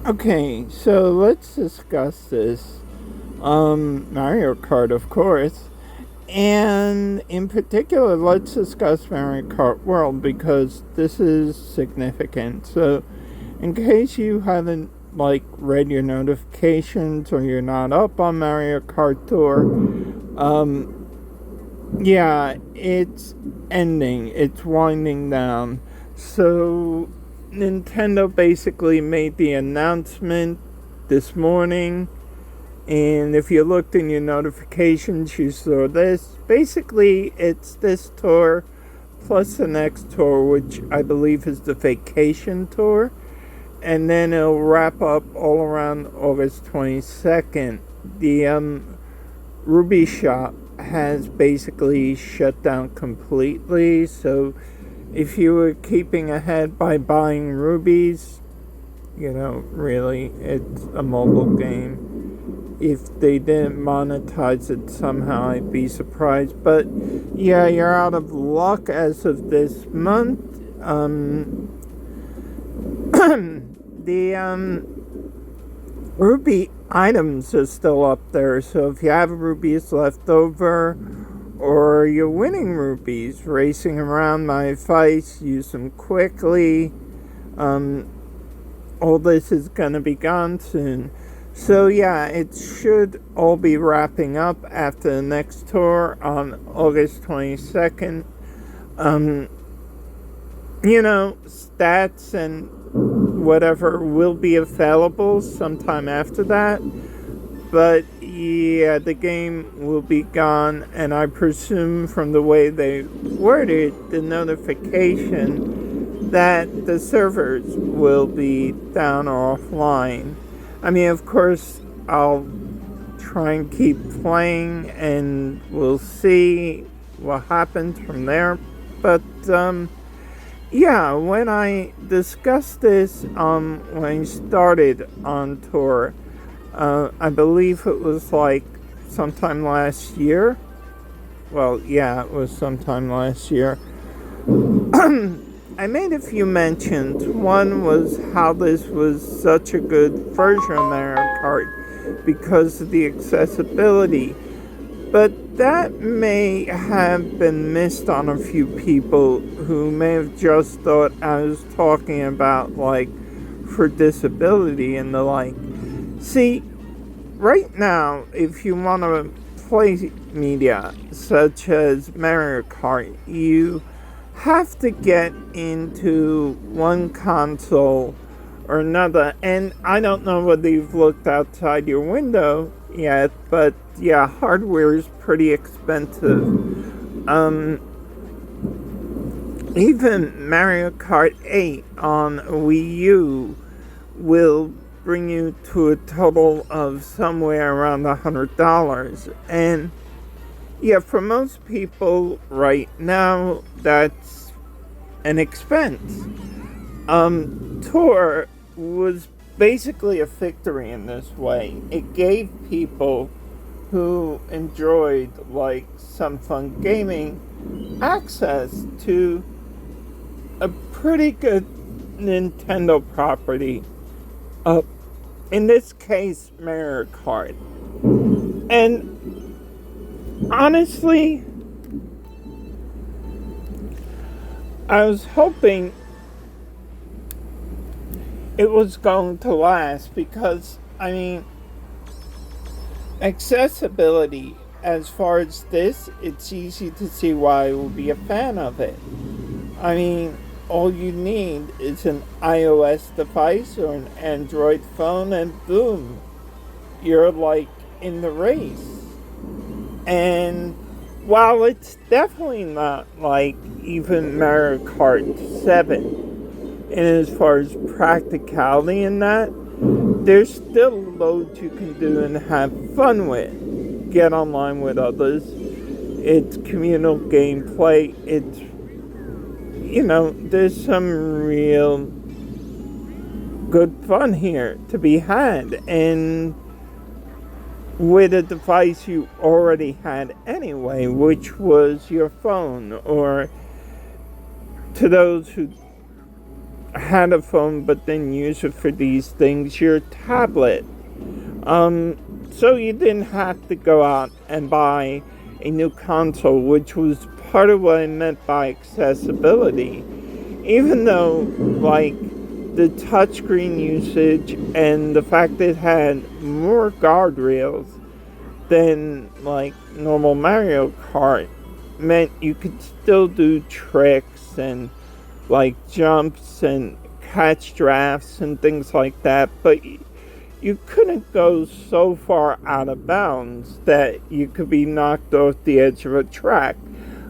Okay, so let's discuss this. Mario Kart, of course. And in particular, let's discuss Mario Kart World because this is significant. So, in case you haven't read your notifications or you're not up on Mario Kart Tour, yeah, it's ending. It's winding down. So, Nintendo basically made the announcement this morning. And if you looked in your notifications, you saw this. Basically, it's this tour plus the next tour, which I believe is the vacation tour. And then it'll wrap up all around August 22nd. The Ruby shop has basically shut down completely. So if you were keeping ahead by buying rubies, really, it's a mobile game. If they didn't monetize it somehow, I'd be surprised. But yeah, you're out of luck as of this month. The ruby items are still up there, so if you have rubies left over or you're winning rubies racing around, my advice, use them quickly. All this is going to be gone soon. So yeah, it should all be wrapping up after the next tour on August 22nd. Stats and whatever will be available sometime after that. But yeah, the game will be gone, and I presume from the way they worded the notification that the servers will be down or offline. I mean, of course, I'll try and keep playing, and we'll see what happens from there. But yeah, when I discussed this when I started on tour, I believe it was sometime last year. Well, yeah, it was sometime last year. I made a few mentions. One was how this was such a good version of Mario Kart because of the accessibility. But that may have been missed on a few people who may have just thought I was talking about, for disability and the like. See, right now, if you want to play media such as Mario Kart, you have to get into one console or another. And I don't know whether you've looked outside your window yet, but yeah, hardware is pretty expensive. Even Mario Kart 8 on Wii U will bring you to a total of somewhere around $100. And yeah, for most people right now, that's an expense. Tour was basically a victory in this way. It gave people who enjoyed some fun gaming access to a pretty good Nintendo property. In this case, Mario Kart. And honestly, I was hoping it was going to last because, accessibility, as far as this, it's easy to see why I would be a fan of it. All you need is an iOS device or an Android phone, and boom, you're in the race. And while it's definitely not even Mario Kart 7, and as far as practicality in that, there's still loads you can do and have fun with. Get online with others. It's communal gameplay. It's, there's some real good fun here to be had. And with a device you already had anyway, which was your phone, or to those who had a phone but didn't use it for these things, your tablet. So you didn't have to go out and buy a new console, which was part of what I meant by accessibility. Even though, like, the touchscreen usage and the fact that it had more guardrails than, like, normal Mario Kart meant you could still do tricks and, like, jumps and catch drafts and things like that, but you couldn't go so far out of bounds that you could be knocked off the edge of a track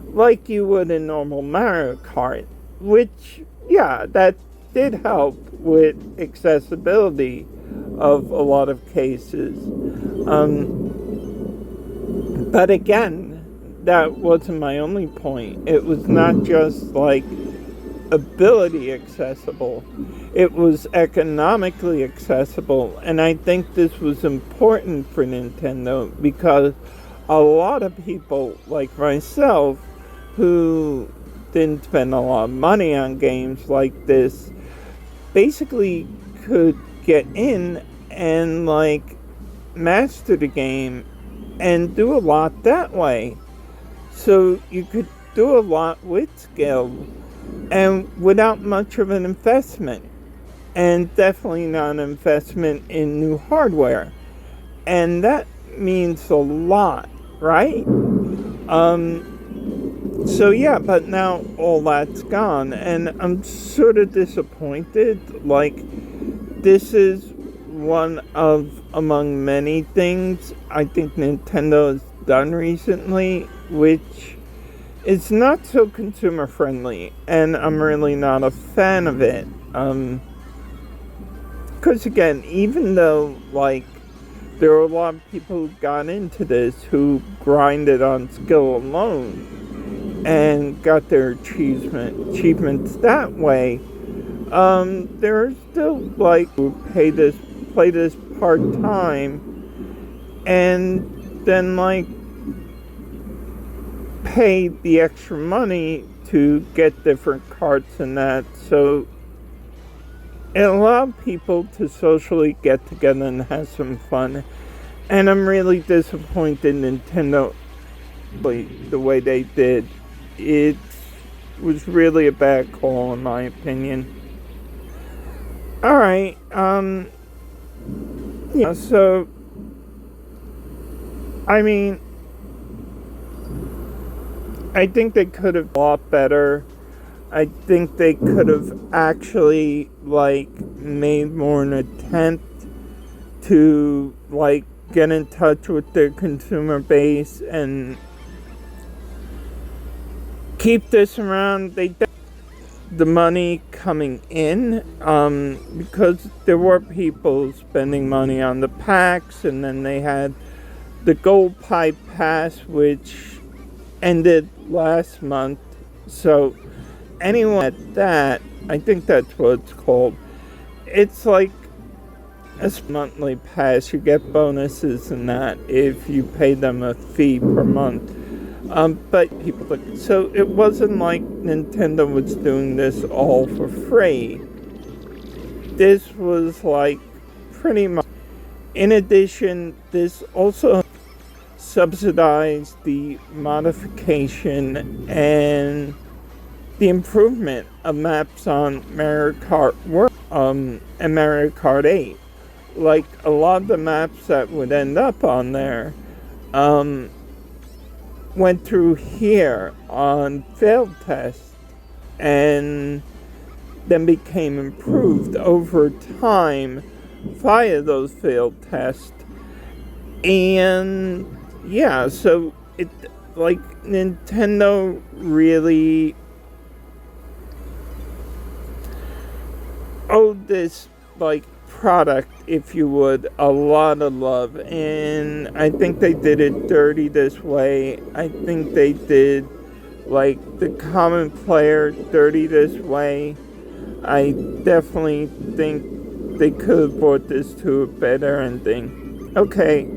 like you would in normal Mario Kart, which, yeah, that did help with accessibility of a lot of cases. But again, that wasn't my only point. It was not just like ability accessible, it was economically accessible. And I think this was important for Nintendo because a lot of people like myself who didn't spend a lot of money on games like this basically could get in and like master the game and do a lot that way. So you could do a lot with skill and without much of an investment, and definitely not an investment in new hardware. And that means a lot, right? So yeah, but now all that's gone, and I'm sort of disappointed. Like, this is one of among many things I think Nintendo has done recently, which is not so consumer friendly, and I'm really not a fan of it. Because again, even though, like, there are a lot of people who got into this who grinded on skill alone and got their achievements that way, there are still, like, who play this part-time and then, like, pay the extra money to get different carts and that. So it allowed people to socially get together and have some fun. And I'm really disappointed Nintendo, the way they did. It was really a bad call in my opinion. Alright, yeah, so, I mean, I think they could have a lot better. I think they could have actually, like, made more an attempt to, like, get in touch with their consumer base and keep this around. The money coming in, because there were people spending money on the packs, and then they had the Gold Pipe Pass, which ended last month. So anyone at that, I think that's what it's called. It's like a monthly pass. You get bonuses and that if you pay them a fee per month. But people, so it wasn't like Nintendo was doing this all for free. This was like pretty much. In addition, this also subsidized the modification and the improvement of maps on Mario Kart World and Mario Kart 8. Like, a lot of the maps that would end up on there went through here on failed tests and then became improved over time via those failed tests. And yeah, so it, like, Nintendo really owed this, like, product, if you would, a lot of love. And I think they did it dirty this way. I think they did, like, the common player dirty this way. I definitely think they could have brought this to a better ending. Okay,